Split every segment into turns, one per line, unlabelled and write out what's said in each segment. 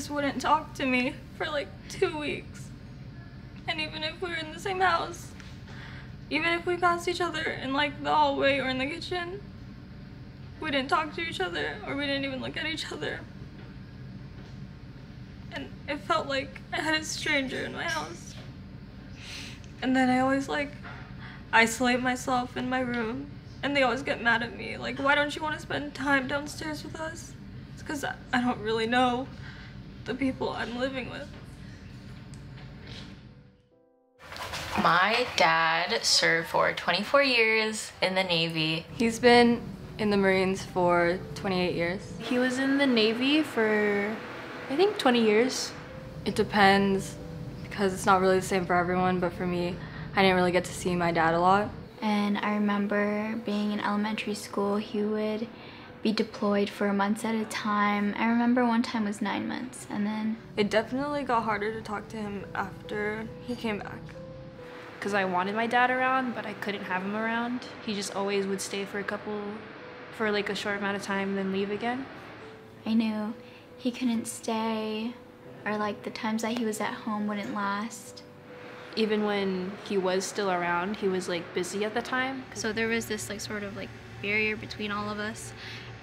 just wouldn't talk to me for like 2 weeks. And even if we were in the same house, even if we passed each other in like the hallway or in the kitchen, we didn't talk to each other, or we didn't even look at each other. And it felt like I had a stranger in my house. And then I always like isolate myself in my room, and they always get mad at me. Like, why don't you want to spend time downstairs with us? It's because I don't really know the people I'm living with.
My dad served for 24 years in the Navy.
He's been in the Marines for 28 years.
He was in the Navy for, I think, 20 years.
It depends, because it's not really the same for everyone, but for me, I didn't really get to see my dad a lot.
And I remember being in elementary school, he would be deployed for months at a time. I remember one time was 9 months, and then...
It definitely got harder to talk to him after he came back.
Because I wanted my dad around, but I couldn't have him around. He just always would stay for like a short amount of time and then leave again.
I knew he couldn't stay, or like the times that he was at home wouldn't last.
Even when he was still around, he was like busy at the time.
So there was this like sort of like barrier between all of us,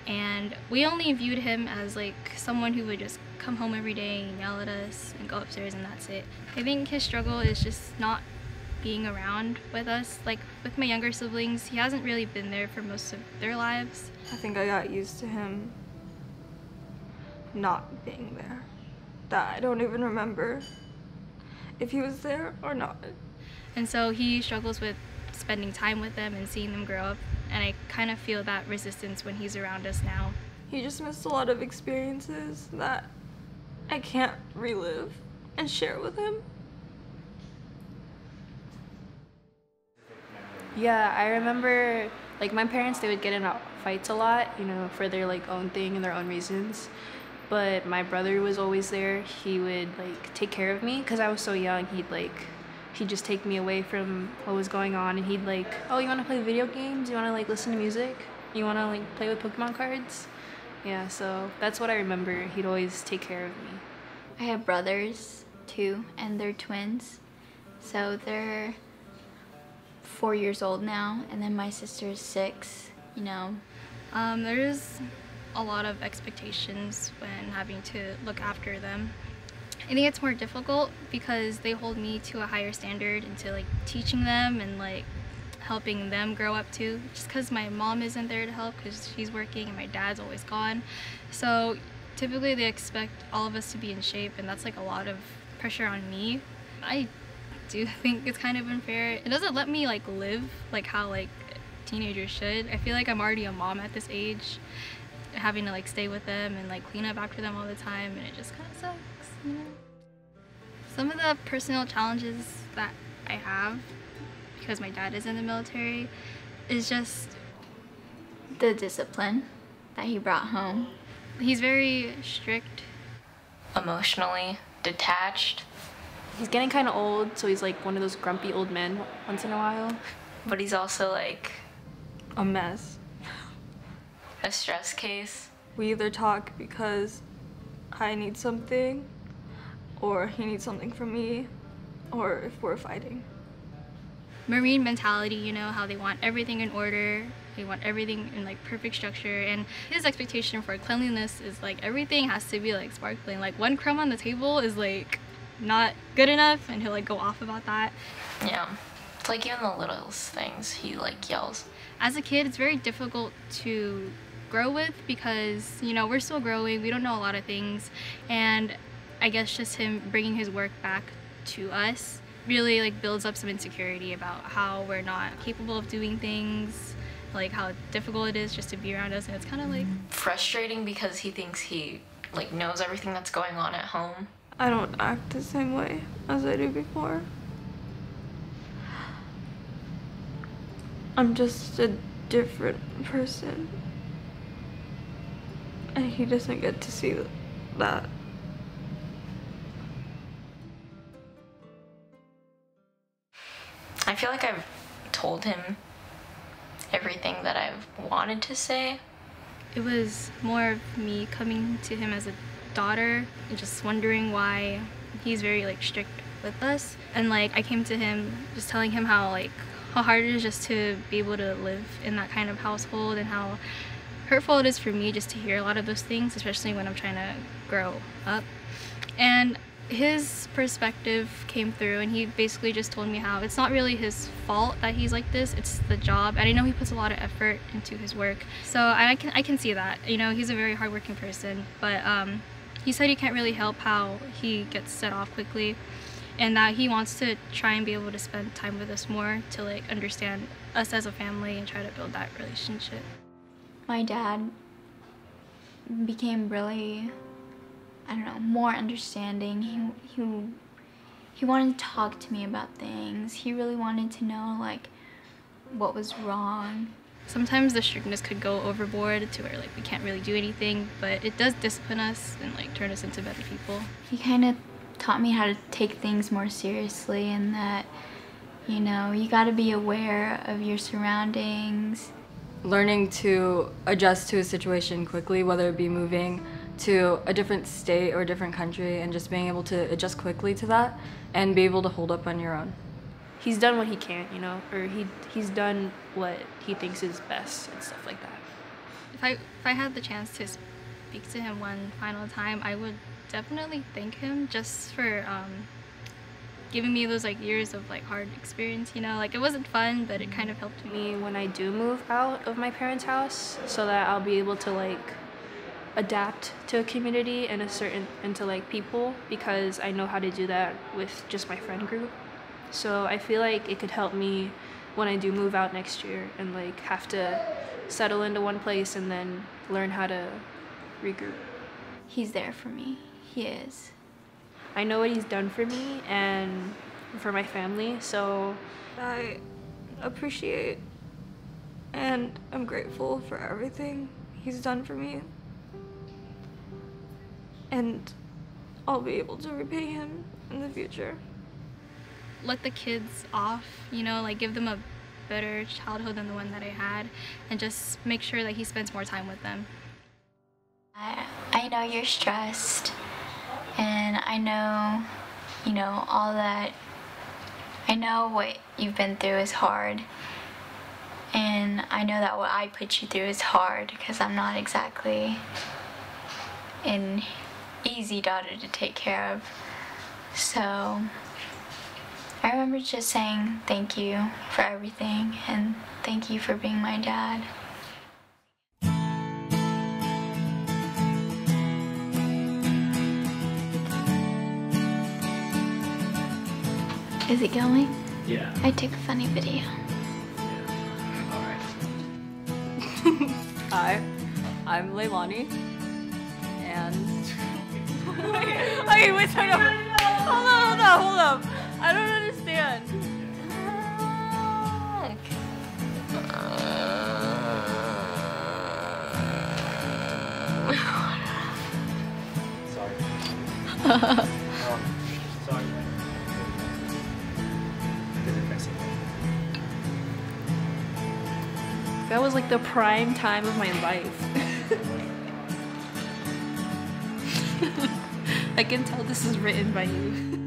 and we only viewed him as like someone who would just come home every day and yell at us and go upstairs, and that's it. I think his struggle is just not being around with us. Like with my younger siblings, he hasn't really been there for most of their lives.
I think I got used to him not being there. That I don't even remember if he was there or not.
And so he struggles with spending time with them and seeing them grow up, and I kind of feel that resistance when he's around us now.
He just missed a lot of experiences that I can't relive and share with him.
Yeah, I remember, like, my parents, they would get in fights a lot, you know, for their, like, own thing and their own reasons. But my brother was always there. He would, like, take care of me because I was so young. He'd just take me away from what was going on, and he'd, like, oh, you want to play video games? You want to, like, listen to music? You want to, like, play with Pokemon cards? Yeah, so that's what I remember. He'd always take care of me.
I have brothers, too, and they're twins. So they're 4 years old now, and then my sister's 6, you know.
There's a lot of expectations when having to look after them. I think it's more difficult because they hold me to a higher standard into like teaching them and like helping them grow up too, just because my mom isn't there to help because she's working and my dad's always gone. So typically they expect all of us to be in shape, and that's like a lot of pressure on me. I do think it's kind of unfair. It doesn't let me like live like how like teenagers should. I feel like I'm already a mom at this age, having to like stay with them and like clean up after them all the time, and it just kind of sucks, you know? Some of the personal challenges that I have because my dad is in the military is just
the discipline that he brought home.
He's very strict.
Emotionally detached.
He's getting kind of old, so he's like one of those grumpy old men once in a while.
But he's also like
A mess.
a stress case.
We either talk because I need something, or he needs something from me, or if we're fighting.
Marine mentality, you know, how they want everything in order, they want everything in like perfect structure, and his expectation for cleanliness is like everything has to be like sparkling. Like one crumb on the table is like not good enough, and he'll like go off about that.
Yeah, it's like even the littlest things he like yells.
As a kid, it's very difficult to grow with because, you know, we're still growing, we don't know a lot of things, and I guess just him bringing his work back to us really like builds up some insecurity about how we're not capable of doing things, like how difficult it is just to be around us, and it's kind of like
Frustrating because he thinks he like knows everything that's going on at home.
I don't act the same way as I do before. I'm just a different person. And he doesn't get to see that.
I feel like I've told him everything that I've wanted to say.
it was more of me coming to him as a daughter and just wondering why he's very like strict with us. And like I came to him just telling him how hard it is just to be able to live in that kind of household, and how hurtful it is for me just to hear a lot of those things, especially when I'm trying to grow up. And his perspective came through, and he basically just told me how it's not really his fault that he's like this, it's the job. And I know he puts a lot of effort into his work, so I can see that, you know, he's a very hardworking person. But he said he can't really help how he gets set off quickly, and that he wants to try and be able to spend time with us more to like understand us as a family and try to build that relationship.
My dad became really, I don't know, more understanding. He wanted to talk to me about things. He really wanted to know like what was wrong.
Sometimes the strictness could go overboard to where like we can't really do anything, but it does discipline us and like turn us into better people.
He kind of taught me how to take things more seriously, and that, you know, you got to be aware of your surroundings.
Learning to adjust to a situation quickly, whether it be moving to a different state or a different country, and just being able to adjust quickly to that and be able to hold up on your own.
He's done what he can, you know, or he's done what he thinks is best and stuff like that.
If I had the chance to speak to him one final time, I would definitely thank him just for giving me those like years of like hard experience, you know, like it wasn't fun, but it kind of helped me
When I do move out of my parents' house, so that I'll be able to like adapt to a community and to like people, because I know how to do that with just my friend group. So I feel like it could help me when I do move out next year and like have to settle into one place and then learn how to regroup.
He's there for me. He is.
I know what he's done for me and for my family, so
I appreciate and I'm grateful for everything he's done for me. And I'll be able to repay him in the future.
let the kids off, you know, like give them a better childhood than the one that I had, and just make sure that he spends more time with them.
I know you're stressed, and I know, you know, all that. I know what you've been through is hard, and I know that what I put you through is hard, because I'm not exactly an easy daughter to take care of. So I remember just saying thank you for everything, and thank you for being my dad. Is it going?
Yeah.
I took a funny video.
All right.
Hi, I'm Leilani, and wait, hold up. I don't understand.
Sorry. Sorry. Didn't fix it.
That was like the prime time of my life. I can tell this is written by you.